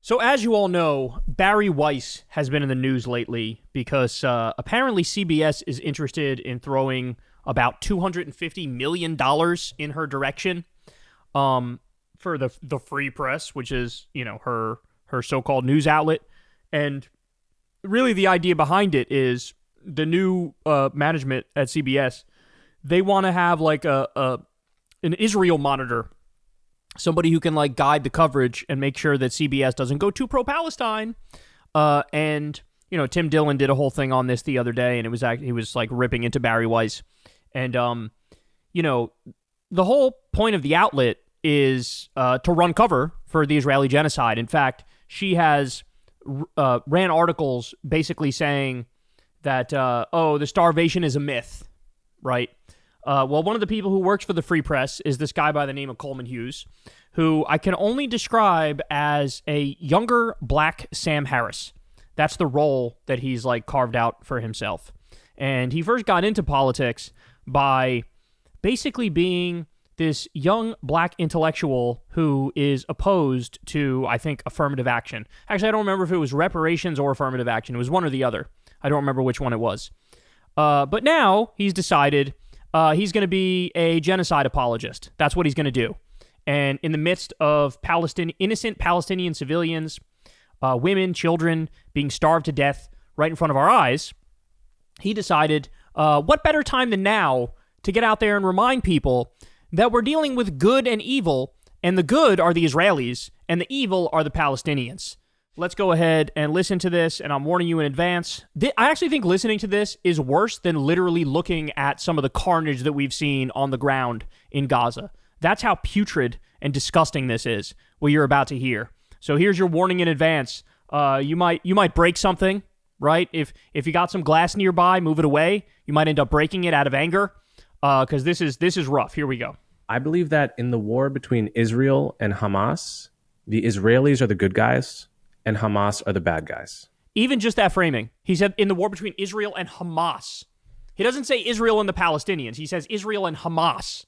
So as you all know, Barry Weiss has been in the news lately because apparently CBS is interested in throwing about $250 million in her direction for the Free Press, which is, her so-called news outlet. And really the idea behind it is the new management at CBS, they want to have like an Israel monitor, somebody who can like guide the coverage and make sure that CBS doesn't go too pro-Palestine. And Tim Dillon did a whole thing on this the other day, and he was like ripping into Barry Weiss. And the whole point of the outlet is to run cover for the Israeli genocide. In fact, she has ran articles basically saying that the starvation is a myth, right? Well, one of the people who works for the Free Press is this guy by the name of Coleman Hughes, who I can only describe as a younger black Sam Harris. That's the role that he's like carved out for himself. And he first got into politics by basically being this young black intellectual who is opposed to, I think, affirmative action. Actually, I don't remember if it was reparations or affirmative action. It was one or the other. I don't remember which one it was. But now he's decided he's going to be a genocide apologist. That's what he's going to do. And in the midst of innocent Palestinian civilians, women, children being starved to death right in front of our eyes, he decided, what better time than now to get out there and remind people that we're dealing with good and evil, and the good are the Israelis, and the evil are the Palestinians. Let's go ahead and listen to this, and I'm warning you in advance. I actually think listening to this is worse than literally looking at some of the carnage that we've seen on the ground in Gaza. That's how putrid and disgusting this is, what you're about to hear. So here's your warning in advance. You might break something, right? If you got some glass nearby, move it away. You might end up breaking it out of anger, because this is rough. Here we go. I believe that in the war between Israel and Hamas, the Israelis are the good guys and Hamas are the bad guys. Even just that framing. He said in the war between Israel and Hamas. He doesn't say Israel and the Palestinians. He says Israel and Hamas.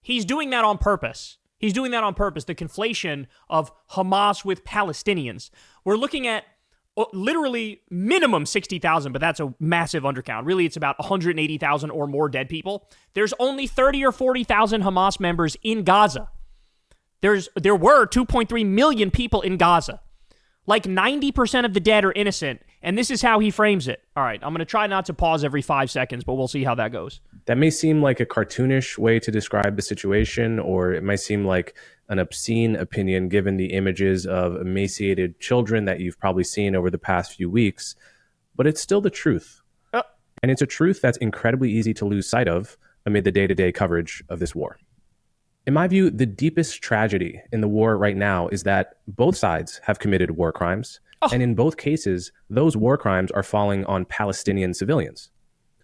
He's doing that on purpose. The conflation of Hamas with Palestinians. We're looking at literally minimum 60,000, but that's a massive undercount. Really, it's about 180,000 or more dead people. There's only 30 or 40,000 Hamas members in Gaza. There were 2.3 million people in Gaza. Like 90% of the dead are innocent, and this is how he frames it. All right, I'm going to try not to pause every 5 seconds, but we'll see how that goes. That may seem like a cartoonish way to describe the situation, or it might seem like an obscene opinion given the images of emaciated children that you've probably seen over the past few weeks, but it's still the truth. And it's a truth that's incredibly easy to lose sight of amid the day-to-day coverage of this war. In my view, the deepest tragedy in the war right now is that both sides have committed war crimes, and in both cases, those war crimes are falling on Palestinian civilians.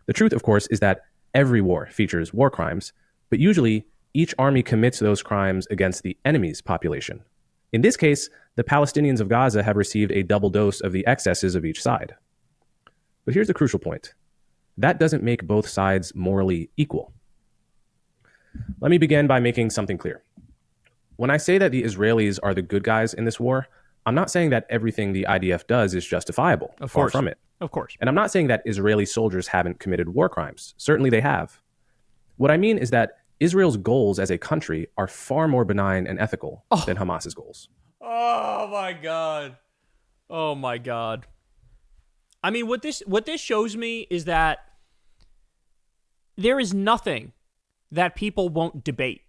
The truth, of course, is that every war features war crimes, but usually each army commits those crimes against the enemy's population. In this case, the Palestinians of Gaza have received a double dose of the excesses of each side. But here's the crucial point. That doesn't make both sides morally equal. Let me begin by making something clear. When I say that the Israelis are the good guys in this war, I'm not saying that everything the IDF does is justifiable. Far from it. Of course. And I'm not saying that Israeli soldiers haven't committed war crimes. Certainly they have. What I mean is that Israel's goals as a country are far more benign and ethical than Hamas's goals. Oh my God. Oh my God. I mean, what this shows me is that there is nothing that people won't debate.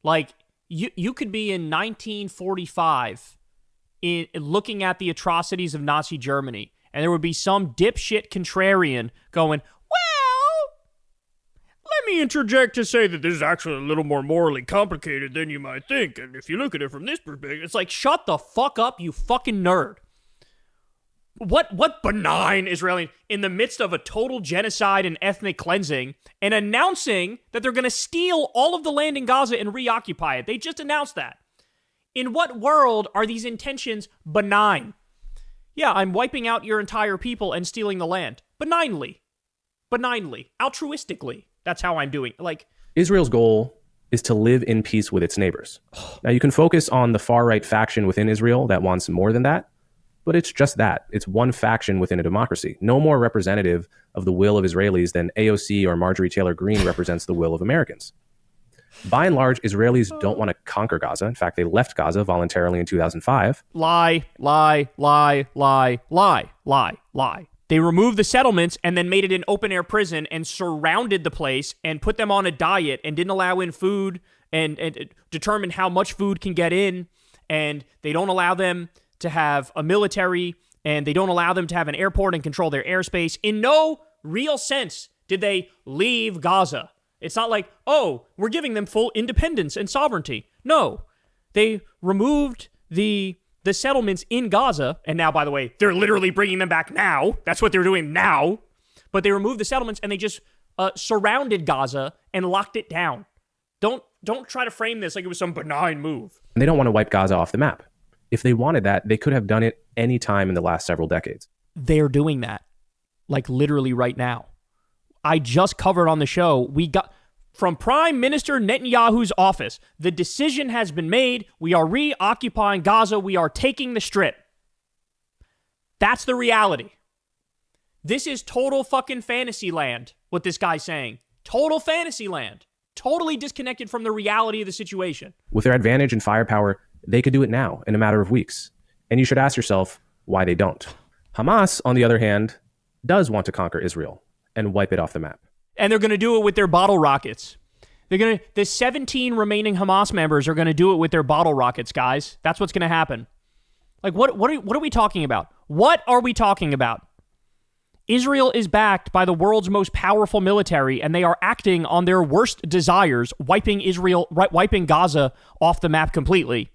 Like, you could be in 1945 looking at the atrocities of Nazi Germany, and there would be some dipshit contrarian going, well, let me interject to say that this is actually a little more morally complicated than you might think, and if you look at it from this perspective, it's like, shut the fuck up, you fucking nerd. What benign Israeli in the midst of a total genocide and ethnic cleansing and announcing that they're going to steal all of the land in Gaza and reoccupy it. They just announced that. In what world are these intentions benign? Yeah, I'm wiping out your entire people and stealing the land. Benignly. Altruistically. That's how I'm doing. Like, Israel's goal is to live in peace with its neighbors. Now, you can focus on the far-right faction within Israel that wants more than that, but it's just that. It's one faction within a democracy. No more representative of the will of Israelis than AOC or Marjorie Taylor Greene represents the will of Americans. By and large, Israelis don't want to conquer Gaza. In fact, they left Gaza voluntarily in 2005. Lie, lie, lie, lie, lie, lie, lie. They removed the settlements and then made it an open-air prison and surrounded the place and put them on a diet and didn't allow in food and determine how much food can get in. And they don't allow them to have a military, and they don't allow them to have an airport and control their airspace. In no real sense did they leave Gaza. It's not like, oh, we're giving them full independence and sovereignty. No, they removed the settlements in Gaza, and now, by the way, they're literally bringing them back now. That's what they're doing now. But they removed the settlements, and they just surrounded Gaza and locked it down. Don't try to frame this like it was some benign move. And they don't want to wipe Gaza off the map. If they wanted that, they could have done it any time in the last several decades. They're doing that, like literally right now. I just covered on the show, we got from Prime Minister Netanyahu's office, the decision has been made. We are reoccupying Gaza. We are taking the Strip. That's the reality. This is total fucking fantasy land, what this guy's saying. Total fantasy land. Totally disconnected from the reality of the situation. With their advantage and firepower, they could do it now in a matter of weeks. And you should ask yourself why they don't. Hamas, on the other hand, does want to conquer Israel and wipe it off the map. And they're going to do it with their bottle rockets. The 17 remaining Hamas members are going to do it with their bottle rockets, guys. That's what's going to happen. Like, what are we talking about? What are we talking about? Israel is backed by the world's most powerful military, and they are acting on their worst desires, wiping Gaza off the map completely.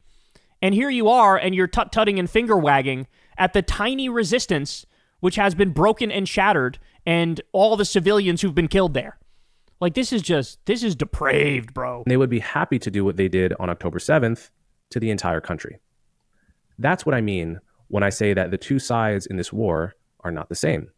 And here you are, and you're tut-tutting and finger-wagging at the tiny resistance which has been broken and shattered, and all the civilians who've been killed there. Like, this is depraved, bro. They would be happy to do what they did on October 7th to the entire country. That's what I mean when I say that the two sides in this war are not the same.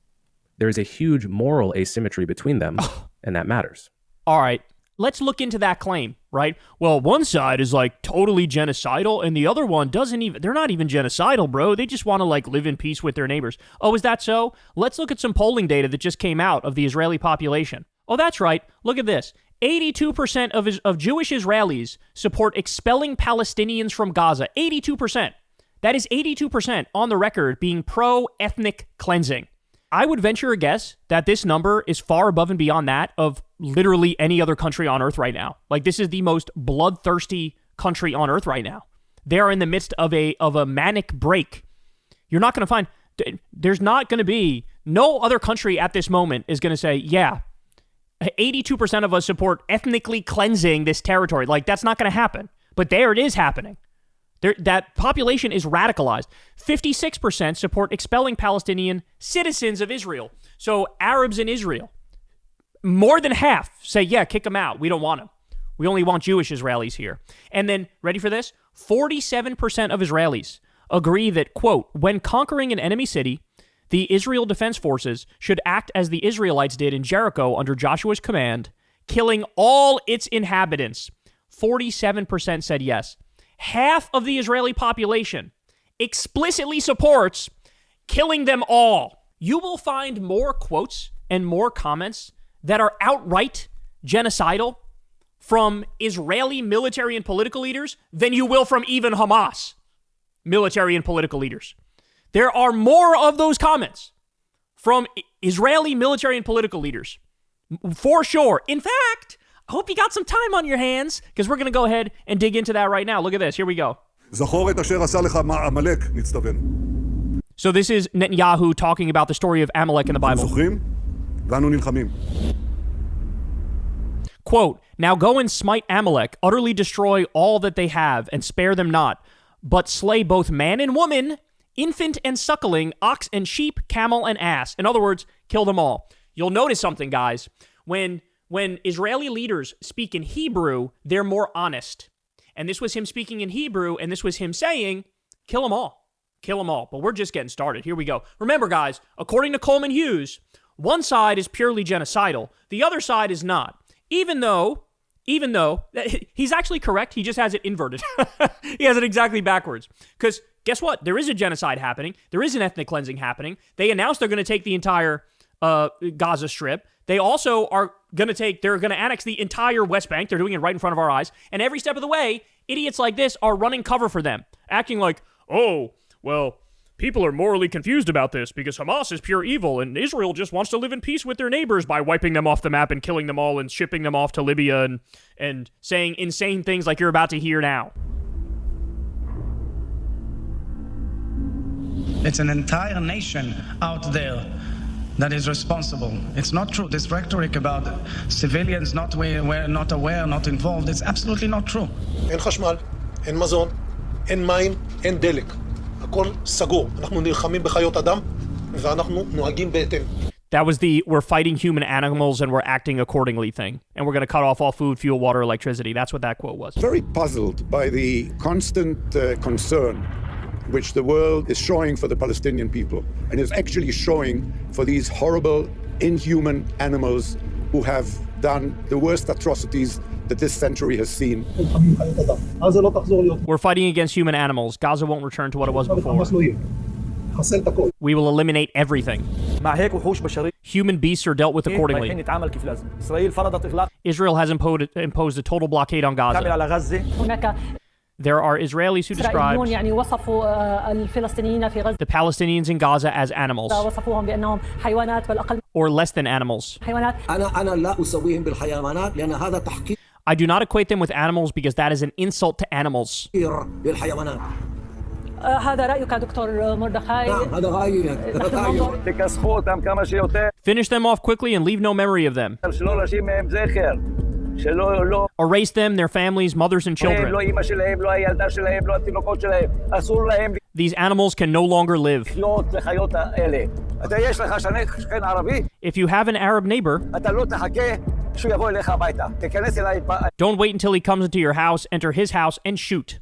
There is a huge moral asymmetry between them, and that matters. All right, let's look into that claim, right? Well, one side is like totally genocidal, and the other one they're not even genocidal, bro. They just want to like live in peace with their neighbors. Oh, is that so? Let's look at some polling data that just came out of the Israeli population. Oh, that's right. Look at this. 82% of Jewish Israelis support expelling Palestinians from Gaza. 82%. That is 82% on the record being pro-ethnic cleansing. I would venture a guess that this number is far above and beyond that of literally any other country on earth right now. Like, this is the most bloodthirsty country on earth right now. They're in the midst of a manic break. You're not going to find, there's not going to be, no other country at this moment is going to say, yeah, 82% of us support ethnically cleansing this territory. Like, that's not going to happen. But there it is happening. That population is radicalized. 56% support expelling Palestinian citizens of Israel. So Arabs in Israel, more than half say, yeah, kick them out. We don't want them. We only want Jewish Israelis here. And then, ready for this? 47% of Israelis agree that, quote, when conquering an enemy city, the Israel Defense Forces should act as the Israelites did in Jericho under Joshua's command, killing all its inhabitants. 47% said yes. Half of the Israeli population explicitly supports killing them all. You will find more quotes and more comments that are outright genocidal from Israeli military and political leaders than you will from even Hamas military and political leaders. There are more of those comments from Israeli military and political leaders, for sure. In fact, I hope you got some time on your hands, because we're going to go ahead and dig into that right now. Look at this. Here we go. So this is Netanyahu talking about the story of Amalek in the Bible. Quote, now go and smite Amalek, utterly destroy all that they have, and spare them not, but slay both man and woman, infant and suckling, ox and sheep, camel and ass. In other words, kill them all. You'll notice something, guys. When Israeli leaders speak in Hebrew, they're more honest. And this was him speaking in Hebrew, and this was him saying, kill them all. Kill them all. But we're just getting started. Here we go. Remember, guys, according to Coleman Hughes, one side is purely genocidal. The other side is not. Even though even though he's actually correct, he just has it inverted. He has it exactly backwards. Because guess what? There is a genocide happening. There is an ethnic cleansing happening. They announced they're going to take the entire Gaza Strip. They also are going to they're going to annex the entire West Bank. They're doing it right in front of our eyes. And every step of the way, idiots like this are running cover for them, acting like, oh, well, people are morally confused about this because Hamas is pure evil and Israel just wants to live in peace with their neighbors by wiping them off the map and killing them all and shipping them off to Libya and saying insane things like you're about to hear now. It's an entire nation out there that is responsible. It's not true. This rhetoric about civilians not aware, not involved, it's absolutely not true. אין חשמל, אין מזון, אין מים, אין דלק. הכל סגור. אנחנו נלחמים בחיות אדם ואנחנו נוהגים בהתאם. That was the we're fighting human animals and we're acting accordingly thing. And we're going to cut off all food, fuel, water, electricity. That's what that quote was. Very puzzled by the constant concern which the world is showing for the Palestinian people and is actually showing for these horrible, inhuman animals who have done the worst atrocities that this century has seen. We're fighting against human animals. Gaza won't return to what it was before. We will eliminate everything. Human beasts are dealt with accordingly. Israel has imposed a total blockade on Gaza. There are Israelis who describe the Palestinians in Gaza as animals, or less than animals. I do not equate them with animals because that is an insult to animals. Finish them off quickly and leave no memory of them. Erase them, their families, mothers and children. These animals can no longer live. If you have an Arab neighbor, don't wait until he comes into your house, enter his house, and shoot.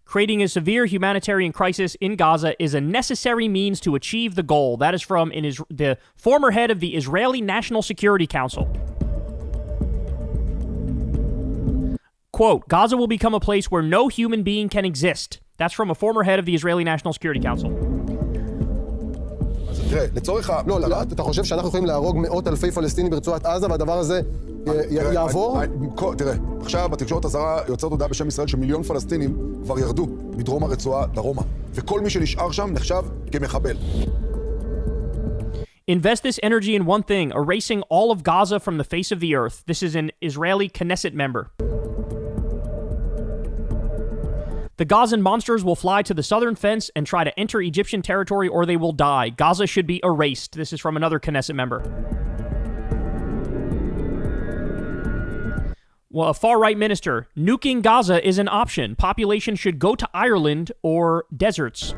Creating a severe humanitarian crisis in Gaza is a necessary means to achieve the goal. That is from the former head of the Israeli National Security Council. Quote, Gaza will become a place where no human being can exist. That's from a former head of the Israeli National Security Council. תראה, לצורך אתה חושב שאנחנו יכולים להרוג מאות אלפי פלסטינים ברצועת עזה והדבר הזה יעבור? תראה, עכשיו בתקשורת הזרה יוצאת הודעה בשם ישראל שמיליון פלסטינים כבר ירדו מדרום הרצועה דרומה, וכל מי שנשאר שם נחשב כמחבל. Invest this energy in one thing, erasing all of Gaza from the face of the earth. This is an Israeli Knesset member. The Gazan monsters will fly to the southern fence and try to enter Egyptian territory or they will die. Gaza should be erased. This is from another Knesset member. Well, a far-right minister. Nuking Gaza is an option. Population should go to Ireland or deserts.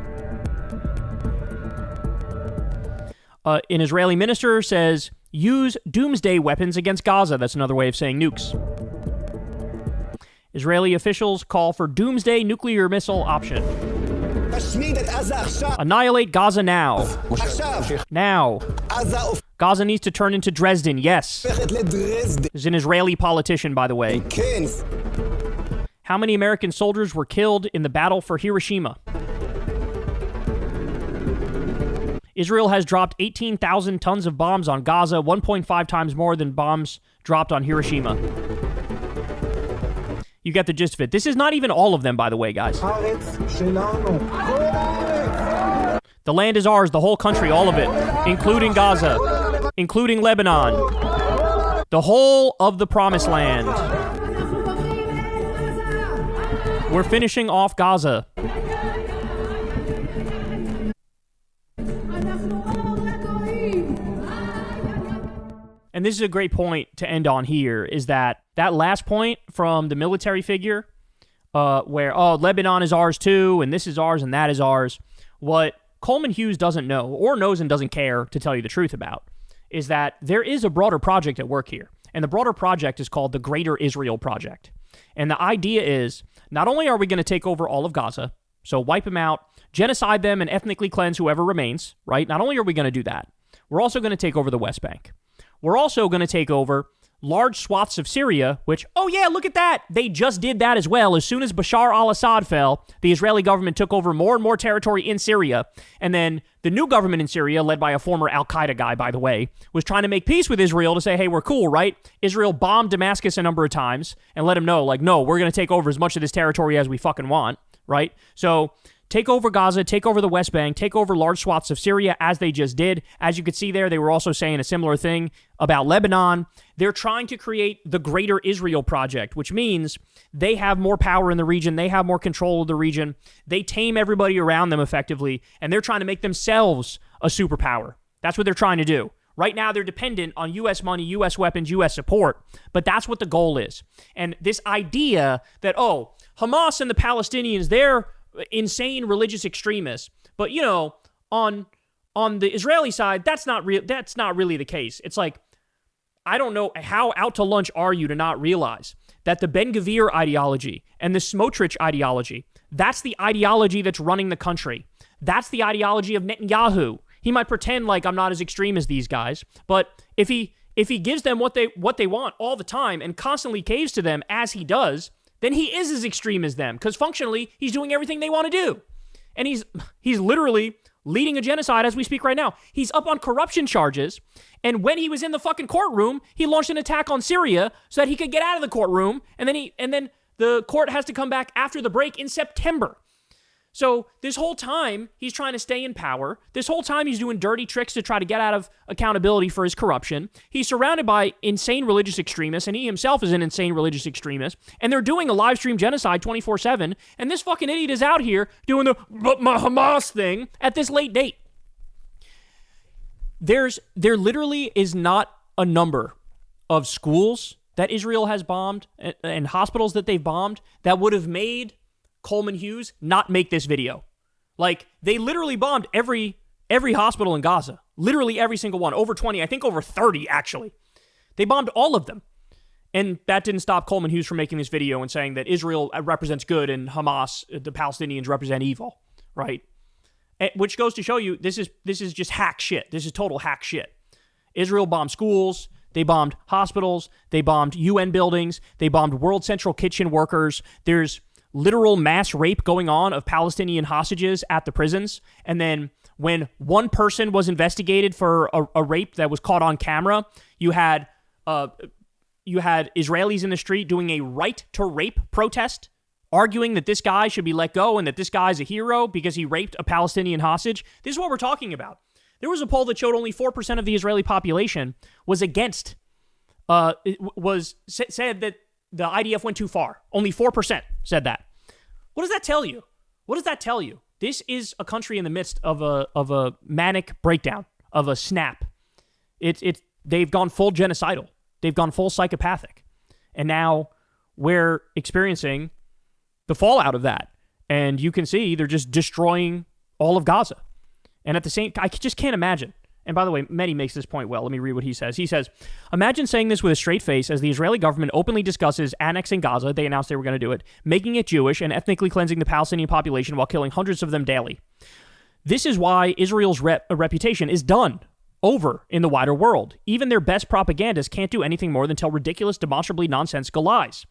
An Israeli minister says, use doomsday weapons against Gaza. That's another way of saying nukes. Israeli officials call for doomsday nuclear missile option. Annihilate Gaza now. Now. Gaza needs to turn into Dresden, yes. This is an Israeli politician, by the way. How many American soldiers were killed in the battle for Hiroshima? Israel has dropped 18,000 tons of bombs on Gaza, 1.5 times more than bombs dropped on Hiroshima. You get the gist of it. This is not even all of them, by the way, guys. The land is ours, the whole country, all of it, including Gaza, including Lebanon, the whole of the Promised Land. We're finishing off Gaza. And this is a great point to end on here, is that last point from the military figure, where, Lebanon is ours too, and this is ours, and that is ours. What Coleman Hughes doesn't know, or knows and doesn't care to tell you the truth about, is that there is a broader project at work here. And the broader project is called the Greater Israel Project. And the idea is, not only are we going to take over all of Gaza, so wipe them out, genocide them, and ethnically cleanse whoever remains, right? Not only are we going to do that, we're also going to take over the West Bank. We're also going to take over large swaths of Syria, which, oh yeah, look at that. They just did that as well. As soon as Bashar al-Assad fell, the Israeli government took over more and more territory in Syria. And then the new government in Syria, led by a former al-Qaeda guy, by the way, was trying to make peace with Israel to say, hey, we're cool, right? Israel bombed Damascus a number of times and let them know, like, no, we're going to take over as much of this territory as we fucking want, right? So take over Gaza, take over the West Bank, take over large swaths of Syria, as they just did. As you could see there, they were also saying a similar thing about Lebanon. They're trying to create the Greater Israel Project, which means they have more power in the region. They have more control of the region. They tame everybody around them effectively, and they're trying to make themselves a superpower. That's what they're trying to do. Right now, they're dependent on U.S. money, U.S. weapons, U.S. support, but that's what the goal is. And this idea that, oh, Hamas and the Palestinians, they're insane religious extremists, but on the Israeli side, that's not really the case. It's like, I don't know how out to lunch are you to not realize that the Ben Gvir ideology and the Smotrich ideology, that's the ideology that's running the country. That's the ideology of Netanyahu. He might pretend like I'm not as extreme as these guys, but if he gives them what they want all the time and constantly caves to them as he does, then he is as extreme as them, because functionally, he's doing everything they want to do. And he's literally leading a genocide as we speak right now. He's up on corruption charges, and when he was in the fucking courtroom, he launched an attack on Syria so that he could get out of the courtroom, and then the court has to come back after the break in September. So this whole time, he's trying to stay in power. This whole time, he's doing dirty tricks to try to get out of accountability for his corruption. He's surrounded by insane religious extremists, and he himself is an insane religious extremist. And they're doing a live stream genocide 24/7. And this fucking idiot is out here doing the Hamas thing at this late date. There literally is not a number of schools that Israel has bombed and hospitals that they've bombed that would have made Coleman Hughes not make this video. Like, they literally bombed every hospital in Gaza. Literally every single one. Over 20, I think over 30, actually. They bombed all of them. And that didn't stop Coleman Hughes from making this video and saying that Israel represents good and Hamas, the Palestinians, represent evil, right? Which goes to show you, this is just hack shit. This is total hack shit. Israel bombed schools. They bombed hospitals. They bombed UN buildings. They bombed World Central Kitchen workers. There's literal mass rape going on of Palestinian hostages at the prisons. And then when one person was investigated for a rape that was caught on camera, you had Israelis in the street doing a right to rape protest, arguing that this guy should be let go and that this guy's a hero because he raped a Palestinian hostage. This is what we're talking about. There was a poll that showed only 4% of the Israeli population was against, said that the IDF went too far. Only 4% said that. What does that tell you? What does that tell you? This is a country in the midst of a manic breakdown, of a snap. They've gone full genocidal. They've gone full psychopathic. And now we're experiencing the fallout of that. And you can see they're just destroying all of Gaza. And at the same time, I just can't imagine. And by the way, Mehdi makes this point well. Let me read what he says. He says, imagine saying this with a straight face as the Israeli government openly discusses annexing Gaza. They announced they were going to do it, making it Jewish and ethnically cleansing the Palestinian population while killing hundreds of them daily. This is why Israel's reputation is done over in the wider world. Even their best propagandists can't do anything more than tell ridiculous, demonstrably nonsensical lies.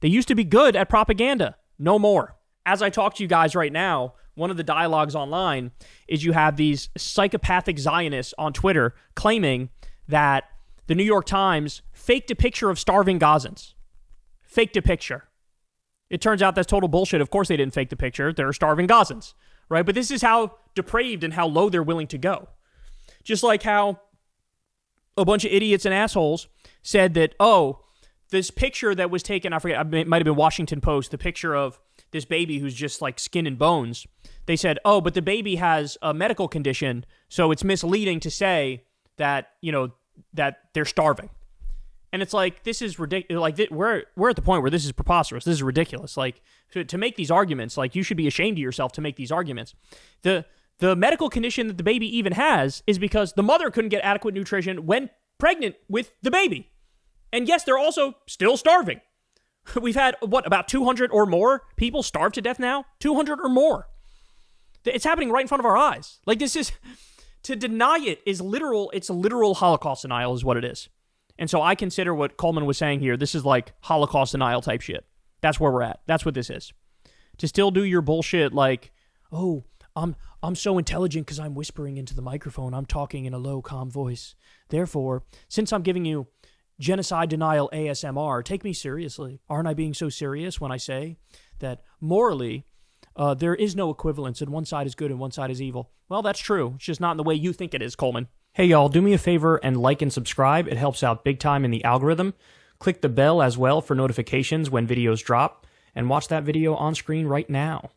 They used to be good at propaganda. No more. As I talk to you guys right now, one of the dialogues online is you have these psychopathic Zionists on Twitter claiming that the New York Times faked a picture of starving Gazans. Faked a picture. It turns out that's total bullshit. Of course they didn't fake the picture. They're starving Gazans, right? But this is how depraved and how low they're willing to go. Just like how a bunch of idiots and assholes said that, oh, this picture that was taken, I forget, it might have been Washington Post, the picture of this baby who's just like skin and bones. They said, oh, but the baby has a medical condition, so it's misleading to say that, that they're starving. And it's like, this is ridiculous. Like, we're at the point where this is preposterous. This is ridiculous. Like, to make these arguments, like, you should be ashamed of yourself to make these arguments. The medical condition that the baby even has is because the mother couldn't get adequate nutrition when pregnant with the baby. And yes, they're also still starving. We've had, about 200 or more people starve to death now? 200 or more. It's happening right in front of our eyes. Like, this is, to deny it is literal, it's a literal Holocaust denial is what it is. And so I consider what Coleman was saying here, this is like Holocaust denial type shit. That's where we're at. That's what this is. To still do your bullshit like, oh, I'm so intelligent because I'm whispering into the microphone. I'm talking in a low, calm voice. Therefore, since I'm giving you genocide denial ASMR, take me seriously. Aren't I being so serious when I say that morally there is no equivalence and one side is good and one side is evil? Well, that's true. It's just not in the way you think it is, Coleman. Hey, y'all, do me a favor and like and subscribe. It helps out big time in the algorithm. Click the bell as well for notifications when videos drop, and watch that video on screen right now.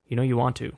You know you want to.